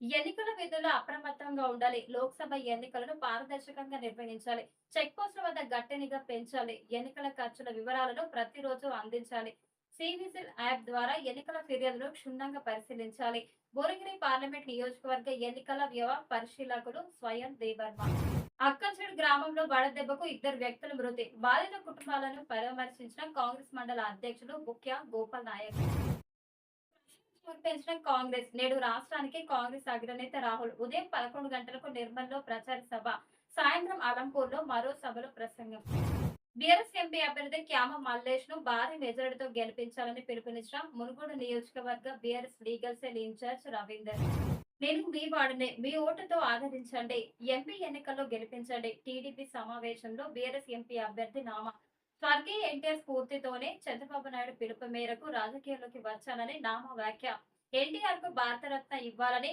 ఎన్నికల విధుల్లో అప్రమత్తంగా ఉండాలి. లోక్సభ ఎన్నికలను పారదర్శకంగా నిర్వహించాలి. చెక్ పోస్టుల వద్ద గట్టి నిఘా పెంచాలి. ఎన్నికల ఖర్చుల వివరాలను ప్రతిరోజు అందించాలి. సివిజిల్ యాప్ ద్వారా ఎన్నికల ఫిర్యాదులు క్షుణ్ణంగా పరిశీలించాలి. భువనగిరి పార్లమెంట్ నియోజకవర్గ ఎన్నికల వ్యయ పరిశీలకుడు స్వయం దేవర్మ. అక్కల్చేడు గ్రామంలో వడదెబ్బకు ఇద్దరు వ్యక్తుల మృతి. బాధిత కుటుంబాలను పరామర్శించిన కాంగ్రెస్ మండల అధ్యక్షులు ముఖ్య గోపాల్ నాయక్. పెంచడం కాంగ్రెస్ నేడు రాష్ట్రానికి కాంగ్రెస్ అగ్రనేత రాహుల్ ఉదయం 11 గంటలకు నిర్మల్లో ప్రచార సభ, సాయంత్రం అలంపూర్ లో మరో సభలో ప్రసంగం. బీఆర్ఎస్ ఎంపీ అభ్యర్థి క్యామ మల్లేష్ ను భారీ మెజారిటీతో గెలిపించాలని పిలుపునిచ్చిన మునుగోడు నియోజకవర్గ BRS legal cell incharge Ravinder. నేను మీ వాడినే, మీ ఓటుతో ఆదరించండి, ఎంపీ ఎన్నికల్లో గెలిపించండి. టీడీపీ సమావేశంలో బీఆర్ఎస్ ఎంపీ అభ్యర్థి నామా. స్వర్గీయ ఎన్టీఆర్ స్ఫూర్తితోనే చంద్రబాబు నాయుడు పిలుపు మేరకు రాజకీయాల్లోకి వచ్చానని నామా వ్యాఖ్య. ఎన్టీఆర్ కు భారతరత్న ఇవ్వాలని